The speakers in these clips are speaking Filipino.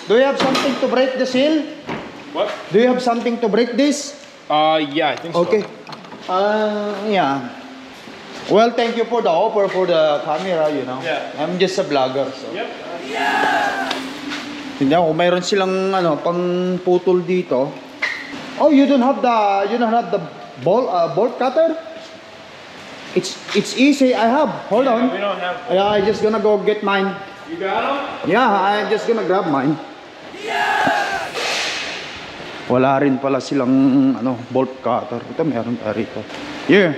Do you have something to break the seal? What? Do you have something to break this? Yeah, I think so. Okay. Yeah. Well, thank you for the offer for the camera, you know. Yeah. I'm just a vlogger, so. Yep. Tingnan ko, mayroon silang ano, pang putol dito. Oh, you don't have the bolt cutter? It's easy. I have. Hold on. We don't have. Yeah, I just gonna go get mine. You got them? Yeah, I'm just gonna grab mine. Wala rin pala silang ano, bolt cutter. Ito meron tayo rito. Here.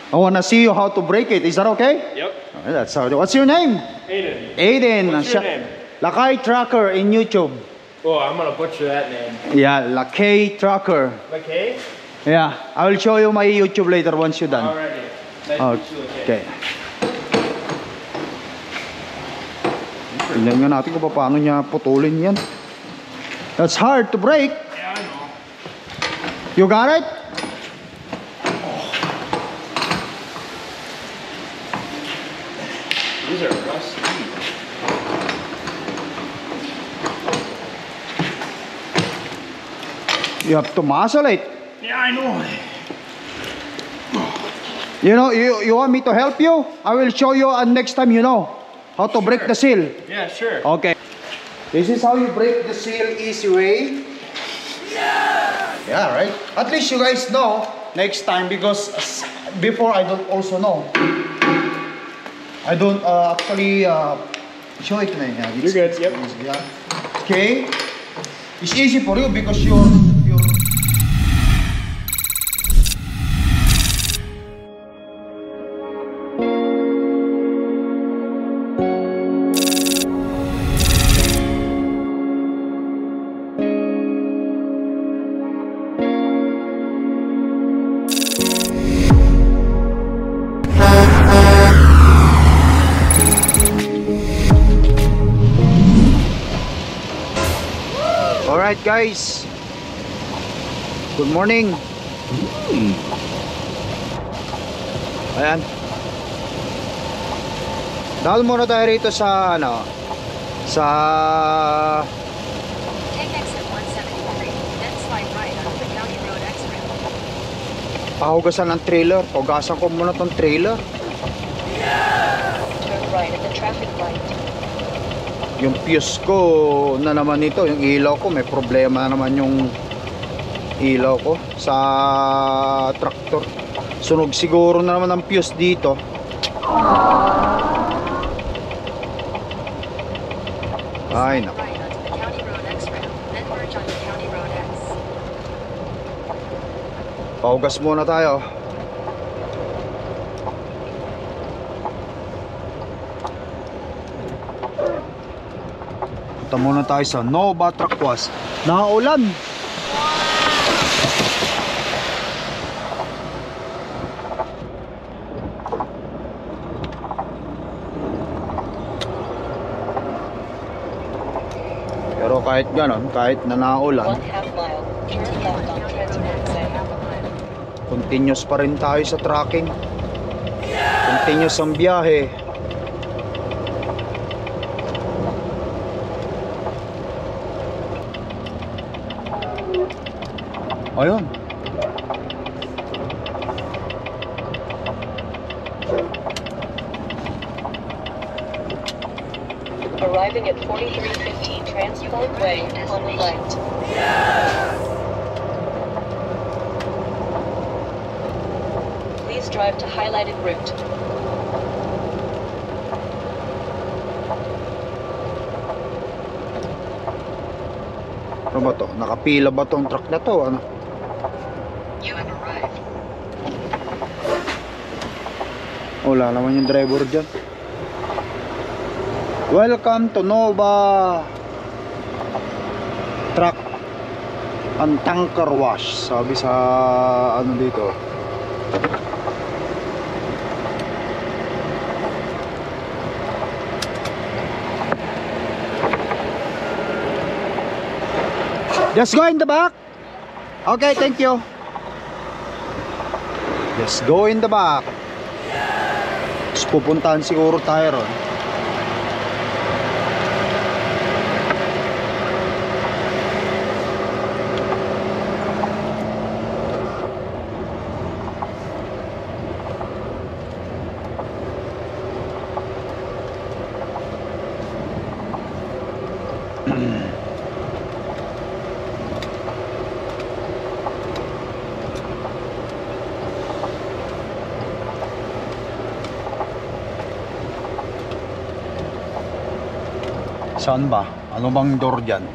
I wanna see you how to break it. Is that okay? Yep. Alright, that's how. What's your name? Aiden. Aiden. What's your name? Lakay Trucker in YouTube. Oh, I'm gonna butcher that name. Yeah, Lakay Trucker. McKay? Yeah, I will show you my YouTube later once you're done. Alrighty. Nice to meet you, Okay. Tingnan nga natin kung paano niya putulin yan. That's hard to break. Yeah, I know. You got it? These are rusty. You have to muscle it. Yeah, I know. You know, you want me to help you? I will show you next time you know how to break the seal. Yeah, sure. Okay. This is how you break the seal easy way. Yeah, right? At least you guys know next time, because before I don't also know. I don't actually show it na yan. You're good, yep. Yeah. Okay. It's easy for you because you're Alright guys, good morning. Ayan, dahil muna tayo rito sa ano, sa pahugasan ng trailer. Pahugasan ko muna tong trailer. Turn right at the traffic light. Yung fuse ko na naman ito, yung ilaw ko, may problema na naman yung ilaw ko sa traktor. Sunog siguro na naman ang fuse dito. Ay naku. Paugas muna tayo. Punta muna tayo sa Nova Truck Wash. Nakaulan. Pero kahit ganon, kahit na naulan, 1/2 mile. Turn left on Transport Way. continuous pa rin tayo sa tracking. Continuous ang biyahe. Ayun. Arriving at 4315 Transport Way on the right. Please drive to highlighted route. Ano ba to? Nakapila ba tong truck na to? Ano? You have arrived. Wala naman yung driver dyan. Welcome to Nova Truck and Tanker Wash. Sabi sa ano dito. Just go in the back. Okay, thank you. Just go in the back. Tapos pupuntahan siguro tayo ron. Saan ba? Ano bang door dyan?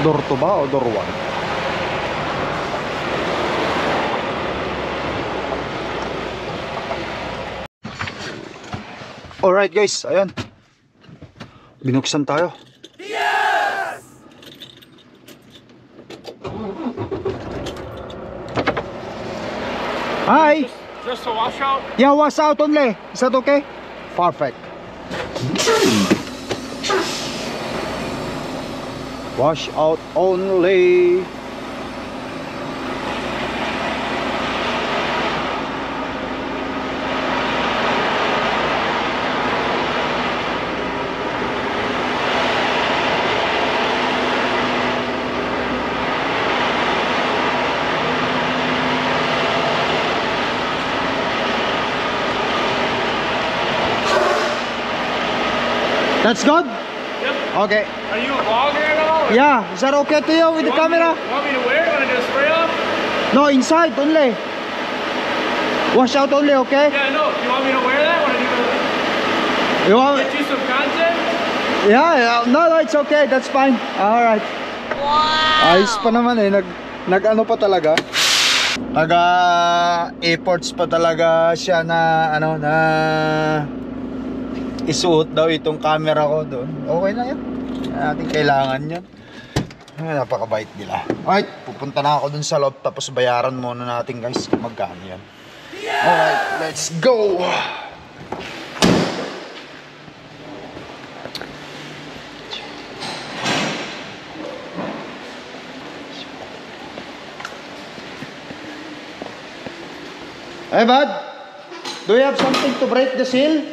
Door 2 ba o door 1? Alright guys, ayan. Binuksan tayo. Yes! Hi! Just a washout? Yeah, wash out only. Is that okay? Perfect. Wash out only. That's good? Yep. Okay. Are you a vlogger at all? or- Yeah, is that okay to you with the camera? You want me to wear it? Want to do a spray off? No, inside only. Wash out only, okay? Yeah, no. You want me to wear that? Want to do You want? get you some content? Yeah, no, it's okay. That's fine. Alright. Wow! Ayos pa naman eh. Nag-ano pa talaga. Efforts pa talaga siya na ano na isuot daw itong camera ko doon. Okay na yan. Ating kailangan yan. Ay, napakabait nila. Alright, pupunta na ako dun sa loob tapos bayaran muna natin guys kung magkano yan. Alright, let's go! Hey bud, do you have something to break the seal?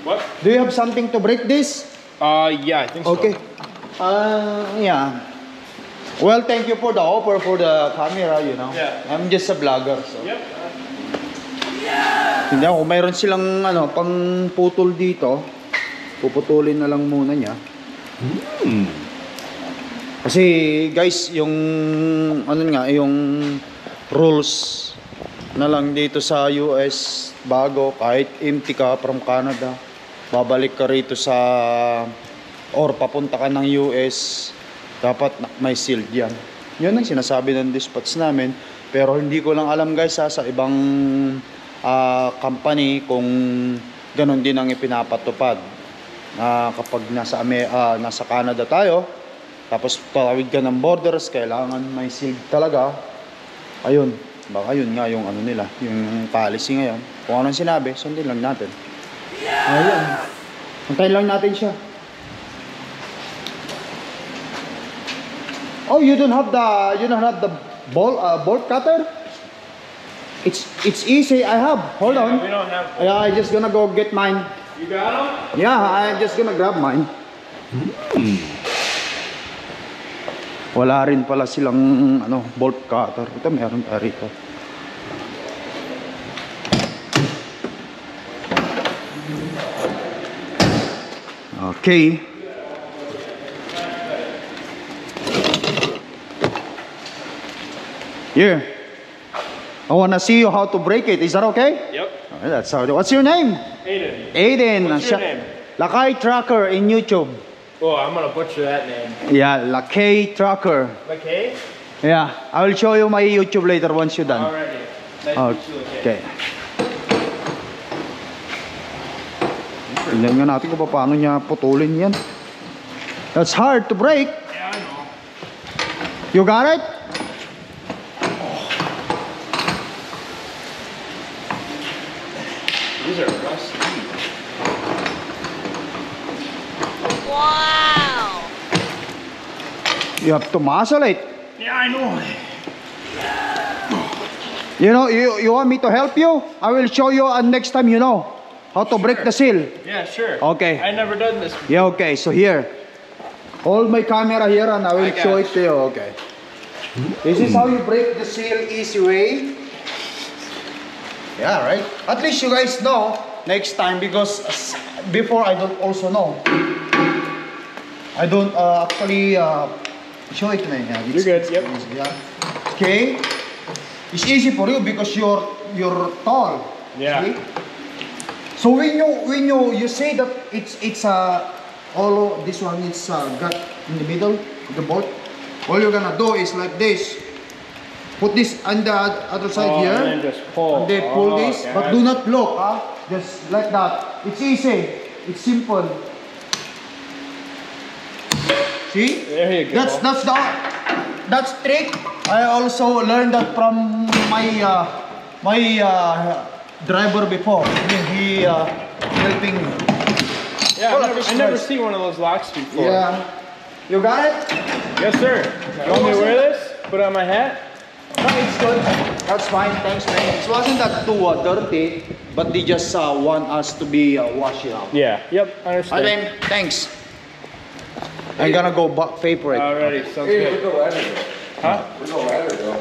What? Do you have something to break this? Yeah, I think so. Okay. Yeah. Well, thank you for the offer for the camera, you know. Yeah. I'm just a vlogger, so. Yep. Hindi ako, mayroon silang ano, pang putol dito. Puputulin na lang muna niya. Kasi guys, yung ano nga, yung rules na lang dito sa US bago kahit empty ka from Canada, babalik ka rito sa or papunta ka ng US, dapat may sealed yan. Yun ang sinasabi ng dispatch namin. Pero hindi ko lang alam guys sa ibang company kung ganun din ang ipinapatupad. Kapag nasa Canada tayo, tapos tawid ka ng borders, kailangan may sealed talaga. Ayun, baka yun nga yung ano nila, yung policy ngayon. Kung anong sinabi, sundin lang natin. Ayun, antayin lang natin siya. Oh, you don't have the bolt cutter? It's easy. I have. Hold on. We don't have. Yeah, I just gonna go get mine. You got them? Yeah, I'm just gonna grab mine. Wala rin pala silang ano, bolt cutter. Ito meron pa rito. Okay. Here. I wanna see you how to break it. Is that okay? Yep. Okay, that's how. What's your name? Aiden. Aiden. What's your name? Lakai Trucker in YouTube. Oh, I'm gonna butcher that name. Yeah, Lakai Trucker. Okay. Yeah, I will show you my YouTube later once you're done. Alrighty. Nice to meet you. Okay. Tingnan nga natin kung paano niya putulin yan. That's hard to break. Yeah, I know. You got it? These are rusty. Wow! You have to muscle it. Yeah, I know. You know, you want me to help you? I will show you next time you know how to break the seal. Yeah, sure. Okay. I never done this before. Yeah, okay. So here, hold my camera here and I will I show got it to you. Okay. This is how you break the seal easy way. Yeah, right. At least you guys know next time because before I don't also know. I don't actually show it na yan. You're good, yep. Yeah. Okay. It's easy for you because you're tall. Yeah. See? So when you say that it's all this one is got in the middle of the board, all you're gonna do is like this. Put this on the other side here. And then just pull. And then pull this, okay. but do not look, just like that. It's easy. It's simple. See? There you go. That's trick. I also learned that from my driver before. He helping me. Yeah, I never see one of those locks before. Yeah. You got it? Yes, sir. You want me to wear this? Put on my hat? No, it's good. That's fine. Thanks, man. It wasn't that too dirty, but they just want us to be wash it out. Yeah. Yep. I understand. Then, thanks. I'm gonna go pay for it. Alrighty. Sounds good. the ladder go? Huh? Where's the ladder go?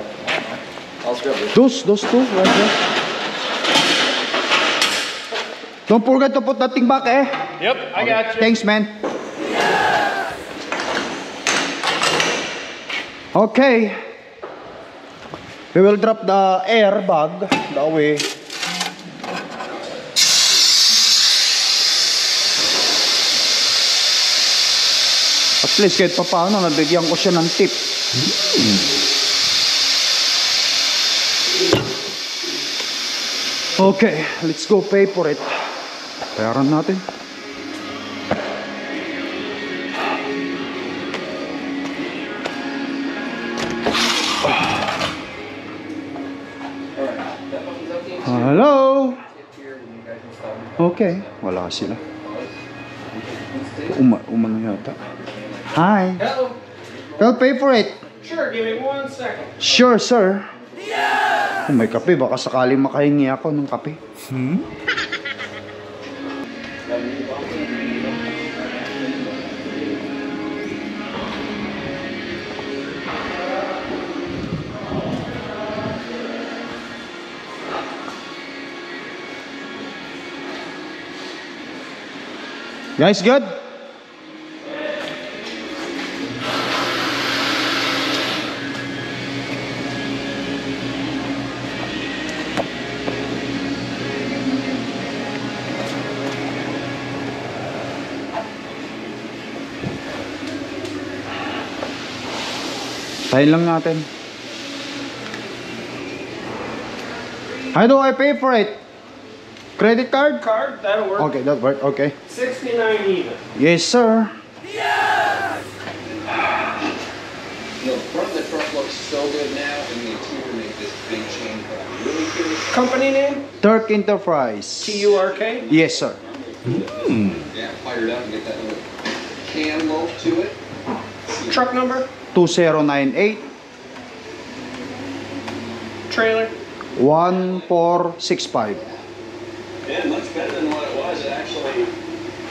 I'll grab it. Those two right there. Don't forget to put that thing back, eh? Yep. I got you. Thanks, man. Okay. We will drop the airbag that way. At least kahit pa paano, nabigyan ko siya ng tip. Okay, let's go pay for it. Bayaran natin. Hello? Okay, wala sila. Umano yata. Hi. Hello. I'll pay for it. Sure. Give me 1 second. Sure, sir. Yeah! May kape. Baka sakaling makahingi ako ng kape. Guys, good? Tayin lang natin. How do I pay for it? Credit card? Card. That'll work. Okay, that worked. Okay. 69 even. Yes, sir. The front of the truck looks so good now, and the interior made this big change, but I'm really curious. Company name? Turk Enterprise. TURK. Yes, sir. Yeah, fire it up and get that little can lope to it. Truck number? 2098 Trailer? 1465. Yeah, much better than what it was. It actually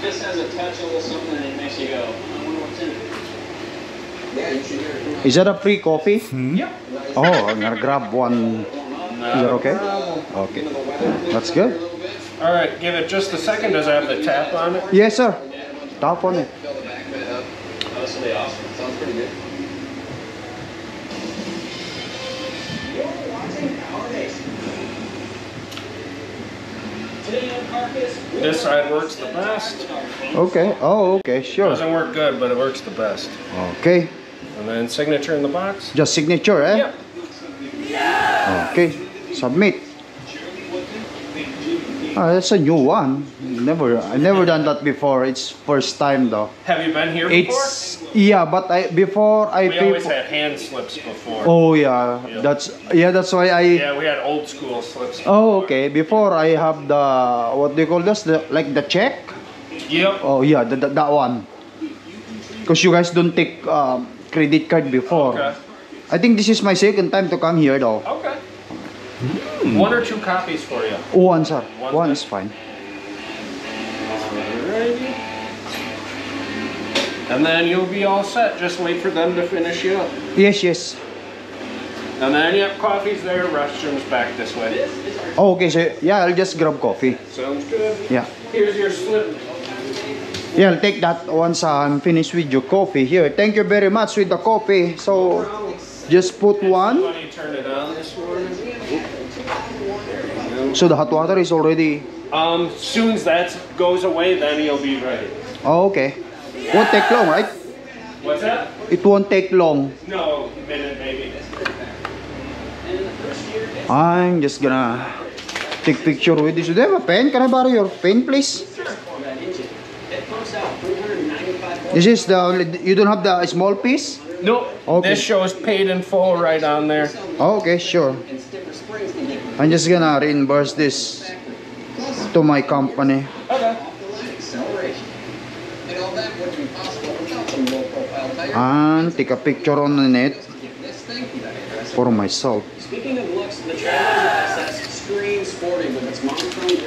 just has a touch, a little something, and it makes you go, I wonder what's in it. Yeah, you should hear it. Is that a free coffee? Yep. Oh, I'm gonna grab one. Is that okay? Okay. That's good. All right. Give it just a second. Does it have the tap on it? Yes, sir. Tap on it. Fill the back of it up. Oh, this will be awesome. Sounds pretty good. You're watching Power Nation. Today on Carcass, This side works the best. Okay. Oh, okay. Sure. Doesn't work good, but it works the best. Okay. And then signature in the box. Just signature, eh? Yep. Okay. Submit. Ah, that's a new one. I never done that before. It's first time though. Have you been here It's yeah, but before I before? We pay always for. had hand slips before. Oh yeah, Yeah. that's why I. Yeah, we had old school slips. Oh okay. Before I have the what do you call this? Like the check. Yep. Oh yeah, that one. Because you guys don't take credit card before. Okay. I think this is my second time to come here though. Okay. 1 or 2 copies for you. One sir. One's One good. is fine. Alrighty. And then you'll be all set. Just wait for them to finish you up. Yes, yes. And then, yep, coffee's there, restrooms back this way. Oh, okay, so yeah, I'll just grab coffee. Sounds good. Yeah. Here's your slip. Yeah, I'll take that once I'm finished with your coffee. Here, thank you very much with the coffee. So, just put one. When you turn it on this morning. So the hot water is already... Soon as that goes away, then you'll be ready. Oh, okay. Won't take long, right? What's that? It won't take long. No, a minute maybe. I'm just gonna take picture with this. Do you have a pen? Can I borrow your pen, please? This is the... You don't have the small piece? Nope. Okay. This shows paid in full right on there. Oh, okay, sure. I'm just gonna reimburse this to my company. Okay. And take a picture on the net for myself. Speaking of looks, the Trailblazer SS screams sporty with its monochrome grille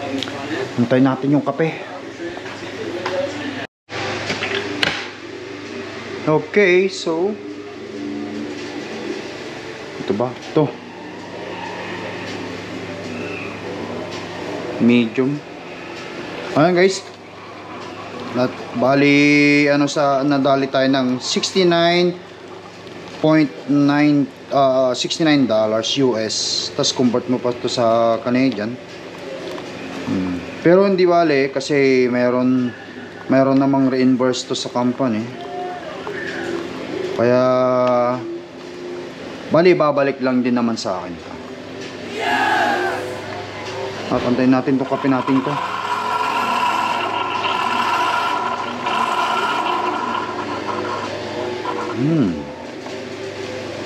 on the front end. Hintayin natin yung kape. Okay, so ito ba? Ito. Medium. Ayan guys. Bali ano sa nadali tayo ng $69.9 $69 US. Tapos convert mo pa to sa Canadian. Pero hindi bale kasi meron namang reimburse to sa company. Kaya bali babalik lang din naman sa akin. At antayin natin to kape natin to.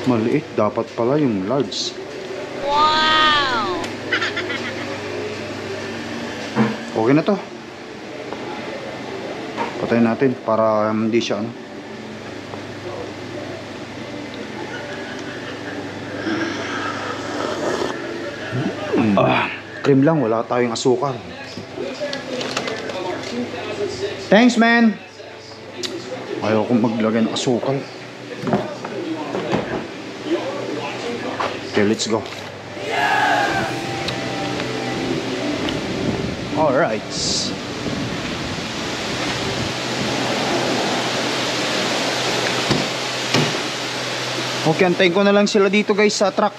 Maliit dapat pala yung large. Wow! Okay na to. Patayin natin para hindi siya ano. Cream lang, wala tayong asukal. Thanks, man. Ayaw kong maglagay ng asukal. Okay, let's go. Alright. Okay, antayin ko na lang sila dito guys sa truck.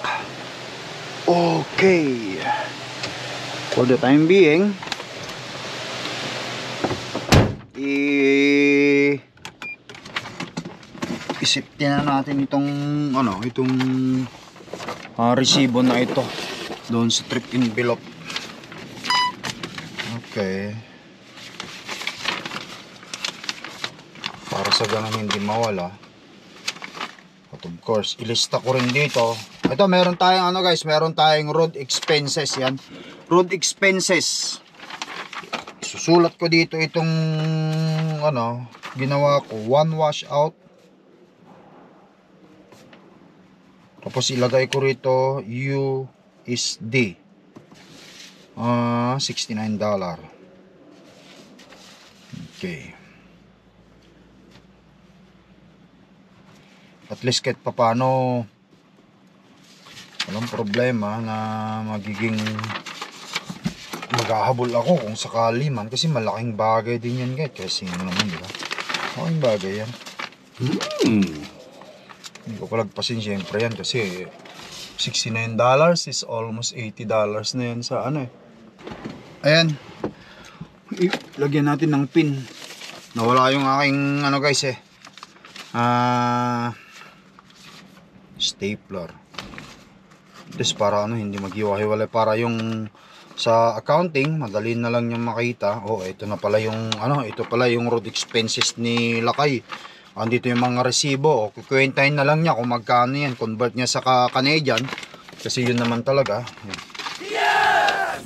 Okay. For the time being, isipin na natin itong resibo na ito doon sa trip envelope. Okay. Para sa ganun hindi mawala. At of course, ilista ko rin dito. Ito, meron tayong meron tayong road expenses yan. Road expenses. Susulat ko dito itong ginawa ko, 1 washout. Tapos ilagay ko rito USD. $69. Okay. At least kahit papano walang problema na magiging maghahabol ako kung sakali man, kasi malaking bagay din yan guys, kasi naman diba, malaking bagay yan. Hindi ko palagpasin syempre yan kasi $69 is almost $80 na yan sa ayan, lagyan natin ng pin. Nawala yung aking guys stapler. Tapos para hindi maghiwa-hiwalay, para yung sa accounting madali na lang yung makita. Ito na pala yung ito pala yung road expenses ni Lakay. Andito yung mga resibo. Kukwentahin na lang niya kung magkano yan, convert niya sa Canadian kasi yun naman talaga. Yeah!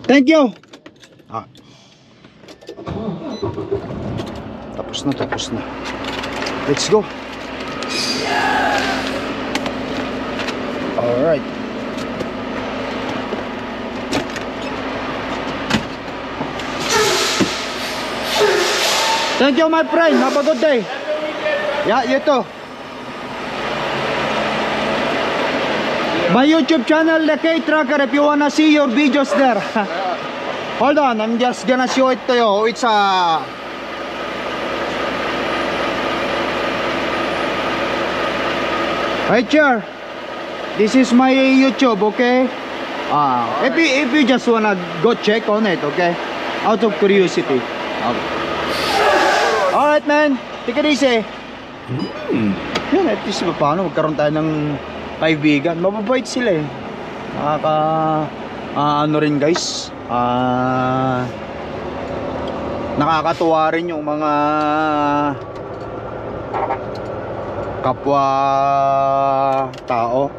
Thank you. Tapos na. Let's go. Alright. Thank you, my friend. Have a good day. Yeah, ito. My YouTube channel, The K Trucker, if you wanna see your videos there. Hold on, I'm just gonna show it to you. It's a... Right here. This is my YouTube, okay? If you just wanna go check on it, okay? Out of curiosity. Okay. Alright, man. Take it easy. Yun, at least paano magkaroon tayo ng kaibigan. Mababait sila eh. Ano rin guys. Nakakatuwa rin yung mga kapwa tao.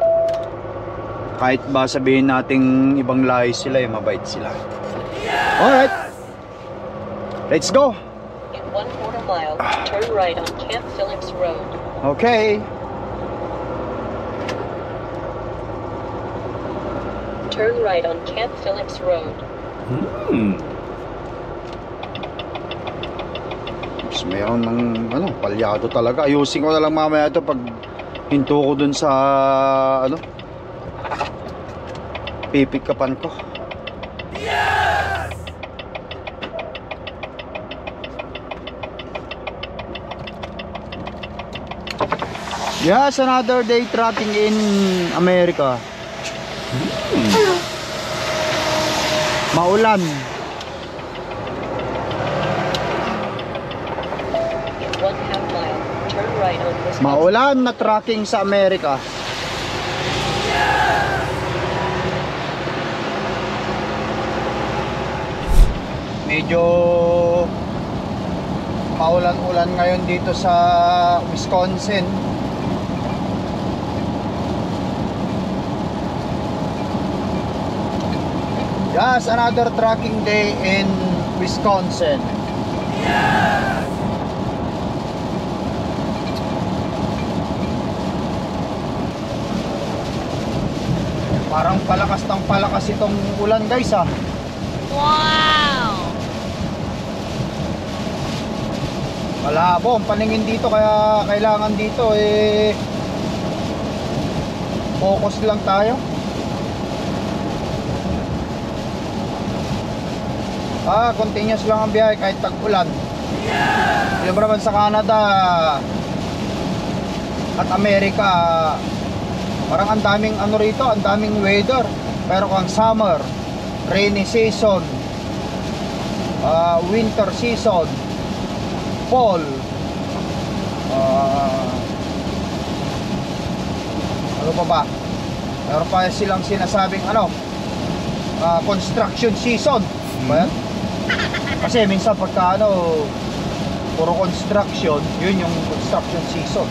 Kahit ba sabihin nating ibang lahi sila, mabait sila. Alright, let's go. In 1/4 mile, turn right on Camp Phillips Road. Okay. Turn right on Camp Phillips Road. Mas mayroon ng ano, palyado talaga. Ayusin ko na lang mamaya ito pag hinto ko dun sa ano, pipikapan ko. Yes, another day trucking in America. Maulan. In 1/2 mile, turn right on Wisconsin. Maulan na trucking sa Amerika. Medyo maulan-ulan ngayon dito sa Wisconsin. Just another trucking day in Wisconsin. Parang palakas ng palakas itong ulan guys ah. Wow! Malabo ang paningin dito kaya kailangan dito focus lang tayo. Continuous lang ang biyahe kahit tag-ulan. Yung naman sa Canada at Amerika, parang ang daming ano rito, ang daming weather. Pero kung summer, rainy season, winter season, fall, ano pa ba? Meron pa silang sinasabing ano, construction season. Ba yan? Kasi minsan pagka ano, puro construction, yun yung construction season.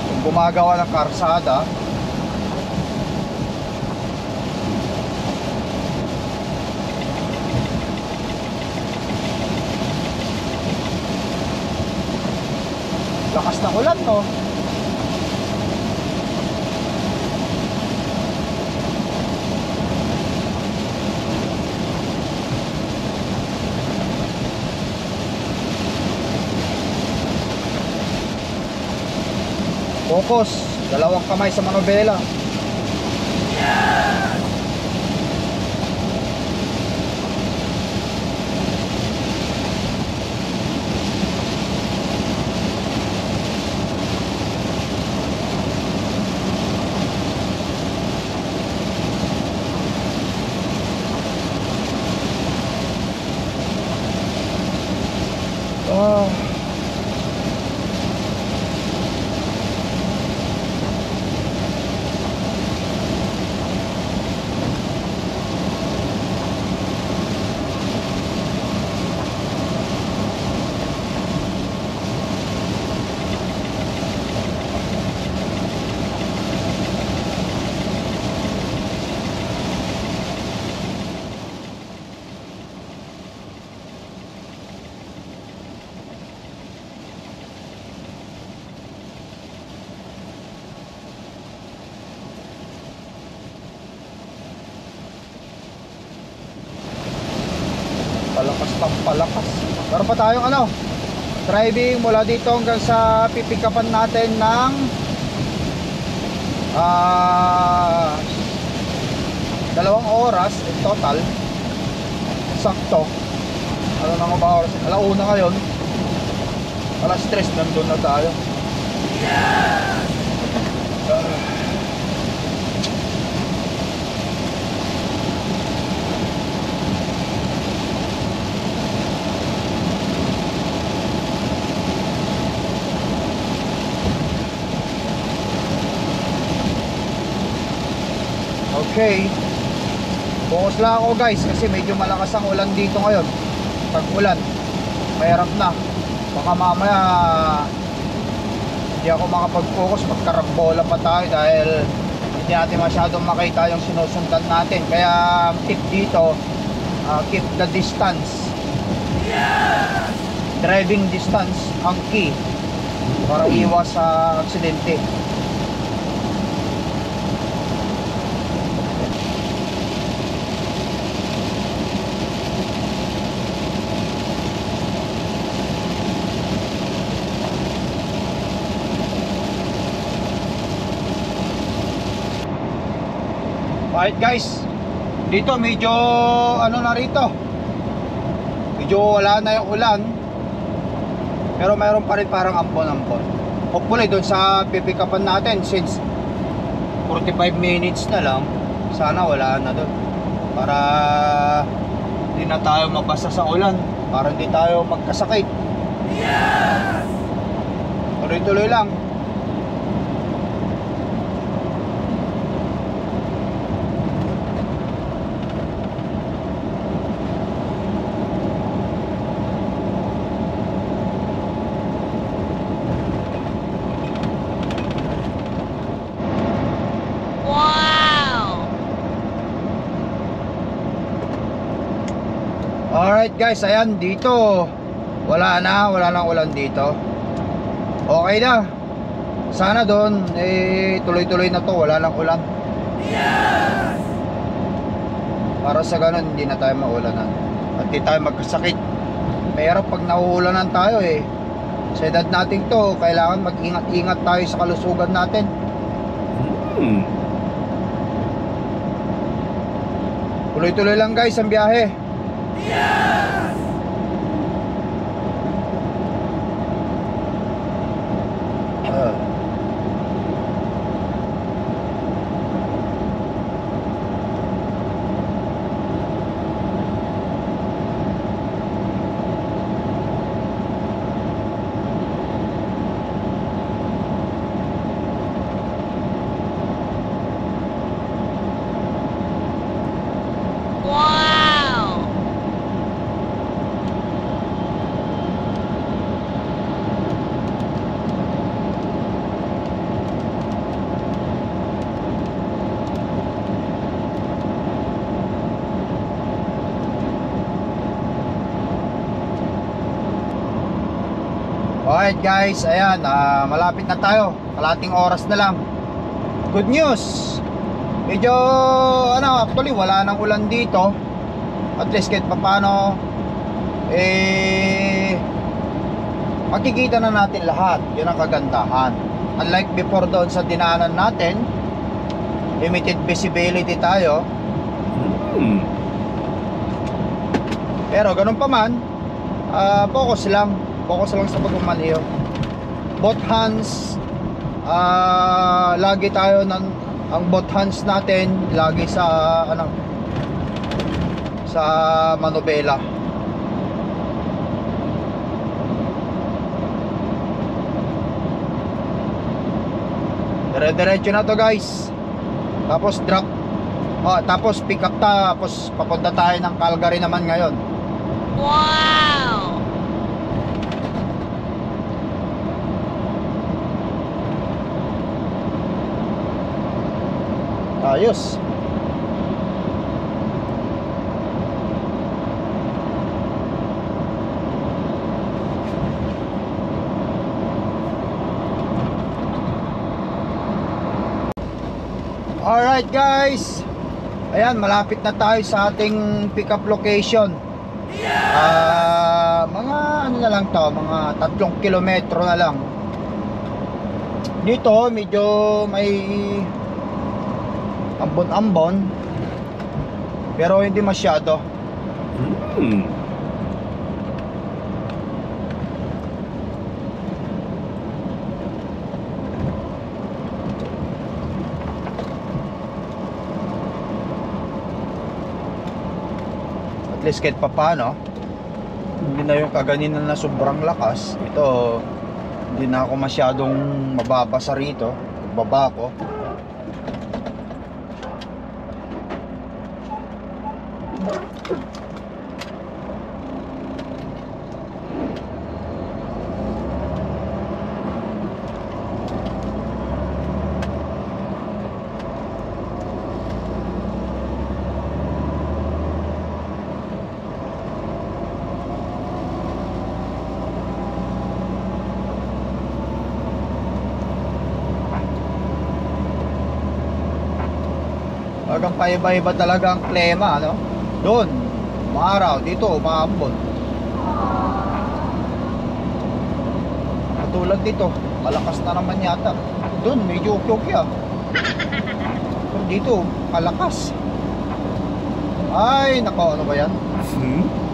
Kung gumagawa ng karsada, lakas ng ulan, no? Focus, dalawang kamay sa manobela. Palakas pang palakas. Meron pa tayong ano, driving mula dito hanggang sa pipikapan natin ng 2 oras in total. Sakto. Ano na nga ba oras? 1:00 ngayon. 3:00 nandun na tayo. Okay. Focus lang ako guys kasi medyo malakas ang ulan dito ngayon. Pag ulan, mahirap na. Baka mamaya hindi ako makapag-focus, magkarambola pa tayo dahil hindi natin masyadong makita yung sinusundan natin. Kaya tip dito, keep the distance. Driving distance ang key para iwas sa aksidente. Alright guys, dito medyo ano na rito, medyo wala na yung ulan, pero mayroon pa rin parang ampon-ampon. Hopefully doon sa pipikapan natin, since 45 minutes na lang, sana wala na doon para hindi na tayo mabasa sa ulan, para hindi tayo magkasakit. Tuloy-tuloy lang. Alright guys, ayan dito wala nang ulan dito. Okay na. Sana doon tuloy-tuloy na to, wala nang ulan. Para sa ganun hindi na tayo maulanan at hindi tayo magkasakit. Mahirap pag nauulanan tayo Sa edad natin to, kailangan mag-ingat-ingat tayo sa kalusugan natin. Tuloy-tuloy lang guys ang biyahe. Alright guys, ayan, malapit na tayo. Kalating oras na lang. Good news. Medyo, actually wala nang ulan dito. At least kahit paano, makikita na natin lahat. Yun ang kagandahan. Unlike before doon sa dinaanan natin, limited visibility tayo. Pero ganun pa man, focus lang sa pagmamaneho. Both hands, lagi tayo ang both hands natin lagi sa sa manobela. Dire-diretso na to guys. Tapos drop, tapos pick up, tapos papunta tayo ng Calgary naman ngayon. Wow! Ayos. Alright guys, ayan, malapit na tayo sa ating pick up location. Mga ano na lang to, mga 3 kilometro na lang. Dito medyo may ambon-ambon, pero hindi masyado. At least kahit papaano, hindi na yung kaganinan na sobrang lakas. Ito, hindi na ako masyadong mababasa rito. Baba ko. Talagang paiba-iba talaga ang klima, no? Doon, maaraw, dito, maambon. Katulad dito, malakas na naman yata. Doon, medyo okay ah. Pero dito, malakas. Ay, nako, ano ba yan?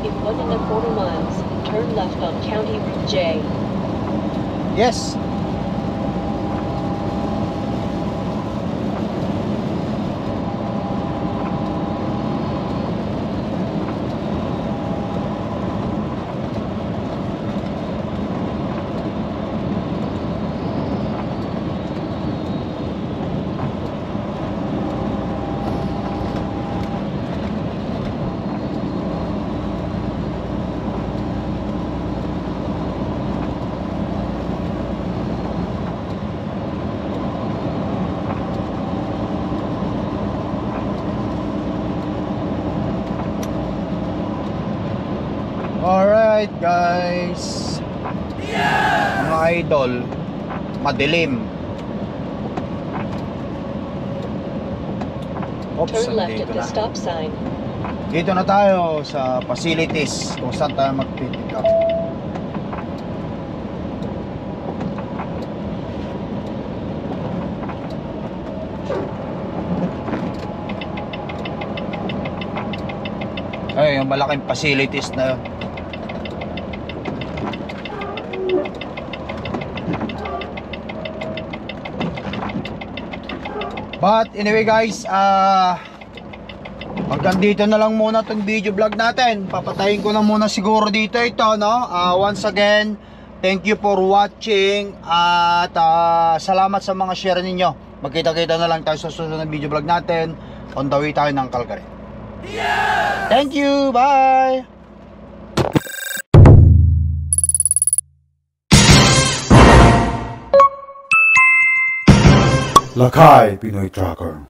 In 1.25 miles, turn left on County Route J. Yes. Alright guys, mga idol, madilim. Oops, Turn left nandito at the na. stop sign. Dito na tayo sa facilities kung saan tayo mag-pick up. Ay, yung malaking facilities na yun. But anyway guys, hanggang dito na lang muna tong video vlog natin. Papatayin ko na muna siguro dito ito, no? Once again, thank you for watching. At salamat sa mga share ninyo. Magkita-kita na lang tayo sa susunod video vlog natin. On the way tayo ng Calgary. Thank you, bye! Lakay Pinoy Tracker.